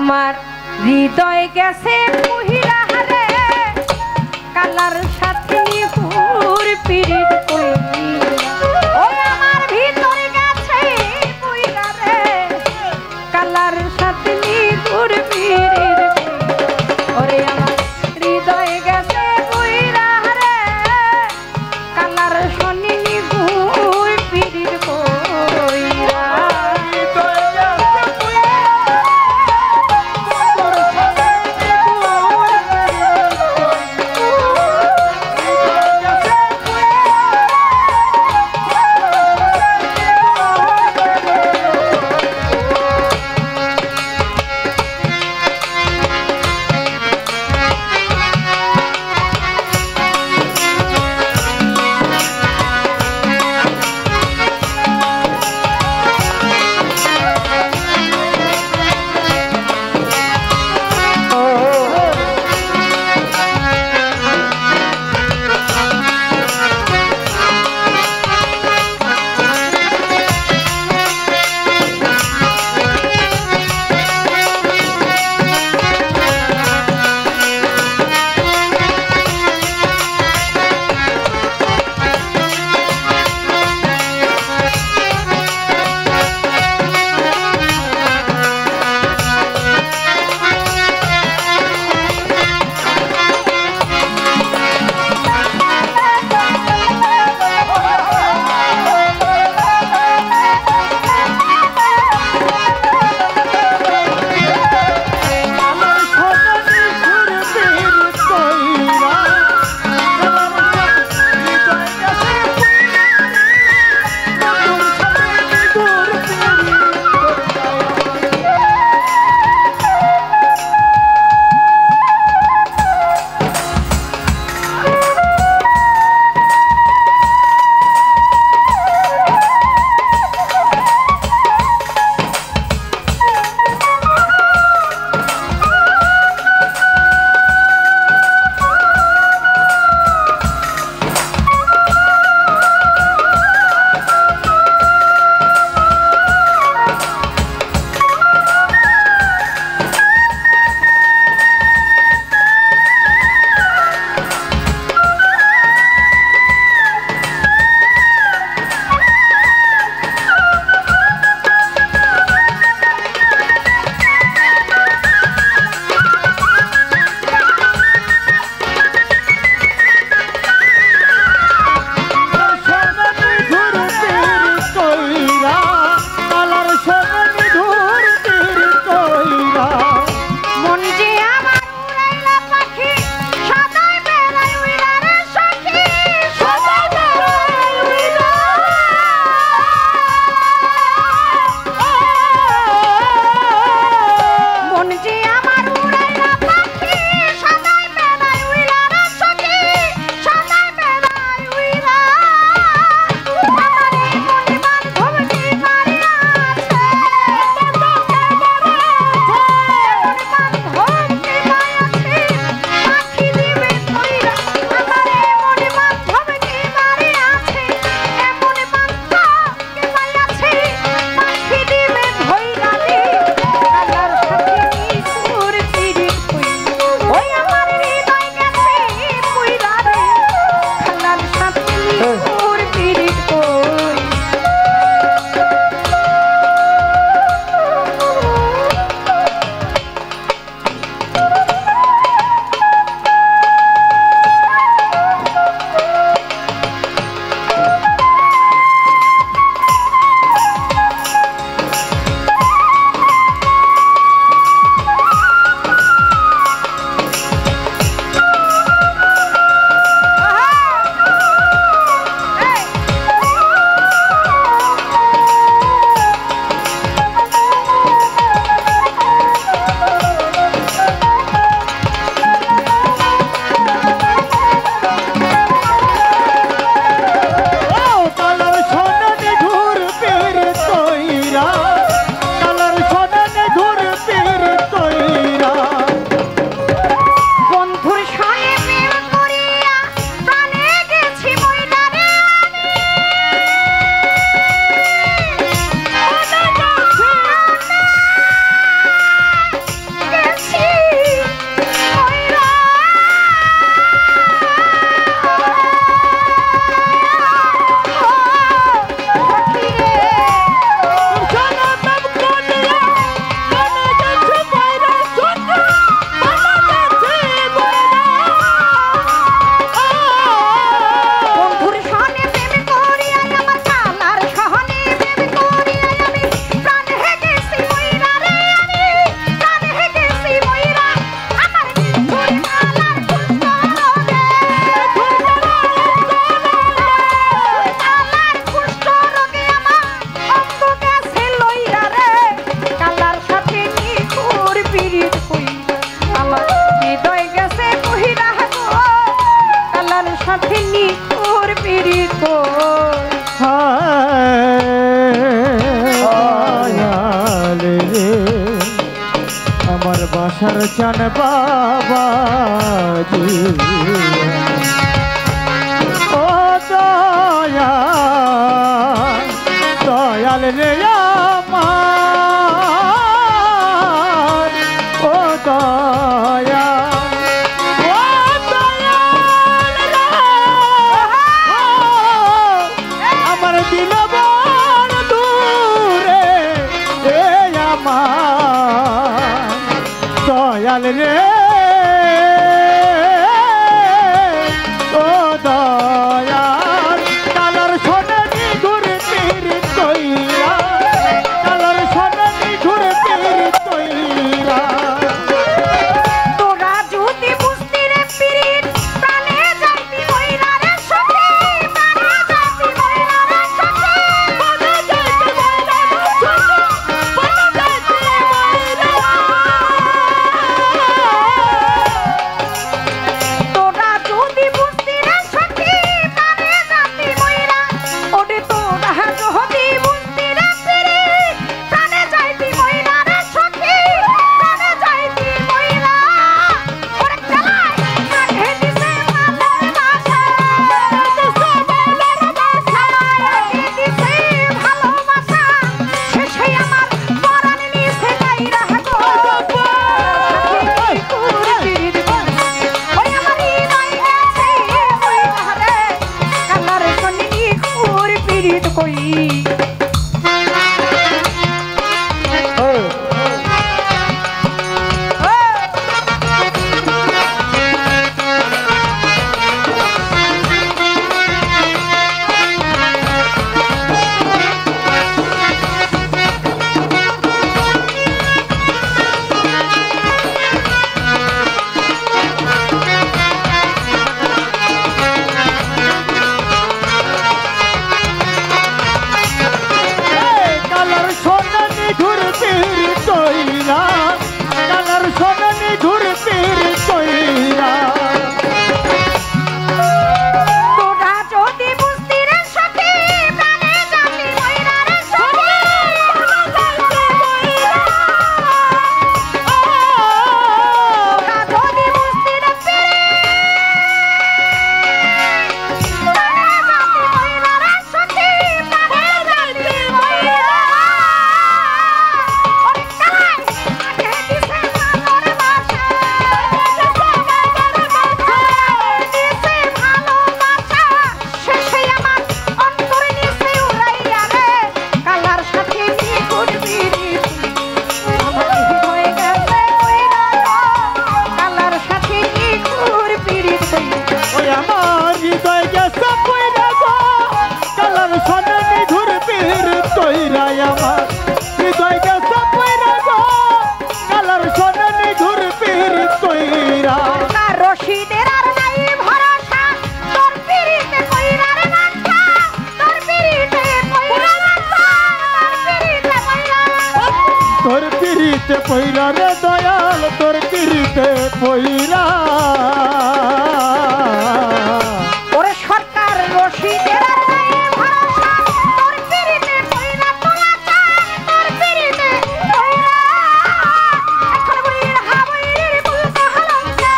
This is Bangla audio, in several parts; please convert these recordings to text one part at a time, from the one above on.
আমার হৃদয় গেছে পুহিরা হারে কালার সাথে নিহুর পিরিত ওই আমার ভিতরে গেছে পুহিরা রে কালার সাথে নিহুর পিরিত ওরে আমার হৃদয় গেছে পুহিরা হারে কালার শনি নিহুর পিরিত কইরা পিরিত কই আমার হৃদয় গেছে কহিরা গো কালার সাথে নিখুর পিরিত কই আমার বাসার চান বাবাজি ও দয়াল রে আমার ও আমার দিল বড় দূরে এ আমার দয়াল রে ও দয়াল কালার সোনালি ঘুরে ফিরে কইরা কালার সোনালি ঘুরে ফিরে কইরা তোরা যদি বুঝতি রে পিরিত প্রাণে যাইতি মইরা রে সখী প্রাণে যাইতি মইরা রে সখী প্রাণে যাইতি মইরা রে সখী প্রাণে যাইতি মইরা তোরা যদি বুঝতি রে সখী প্রাণে যাইতি মইরা ওরে তোরা যদি বুঝতি রে পিরিত প্রাণে যাইতি মইরা রে সখী প্রাণে যাইতি মইরা ওরে কালাই কাঠে দিছে মালার বাসা দিছে মালার বাসা দিছে ভালোবাসা শেষে আমার পরাণ নিছে গাইরা গো পিরিত ওই আমার হৃদয় গেছে কইরা রে কালার সনে নিখুর পিরিত কই কালার সোনালি ঘুরে ফিরে কইরা কালার সোনালি ঘুরে ফিরে কইরা তোরা যদি বুঝতি রে সখী প্রাণে যাতি মইরা রে সখী প্রাণে যাতি মইরা তোরা যদি বুঝতি রে পিরিত প্রাণে যাতি মইরা রে সখী প্রাণে যাতি মইরা ওরে কালাই কাঠে দিছে মালার বাসা দিছে ভালোবাসা শেষে আমার অন্তরে নিছে উড়াইয়া রে কালার সাথে নিখুঁত পিরিত আমার হৃদয় গেছে কইরা গো কালার সাথে নিখুঁত পিরিত কইরা ওই আমার হৃদয় গেছে কইরা গো কালার সোনালি ঘুরে ফিরে কইরা আমার হৃদয় গেছে কইরা গো কালার সোনালি ঘুরে ফিরে কইরা না রশিদের আর নাই ভরসা তোর পিরিতে কইরা রে নাচা তোর পিরিতে কইরা নাচা তোর পিরিতে কইরা তোর পিরিতে পইরা রে দয়াল তোর পিরিতে পইরা ওরে সরকার রশিদের আর নাই ভরসা তোর পিরিতে কইরা তো নাচা তোর পিরিতে কইরা এখন বইর হাবইর বুল কহলঙ্কে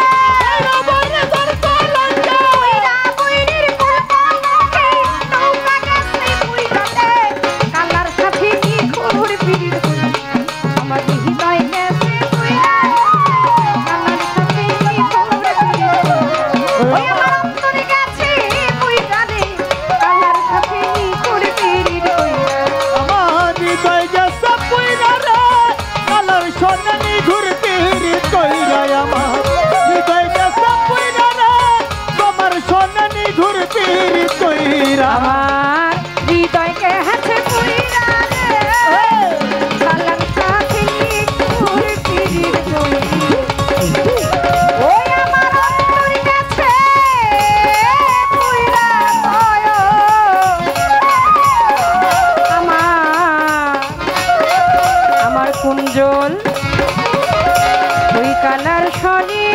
বইরে তোর কলঙ্কে কইরা বইর বুল কহলঙ্কে নৌকা গেছে কইরা রে কালার সাথে নিখুঁত পিরিত কই আমার হৃদয় গেছে কইরা কালার সাথে নিখুঁত শনি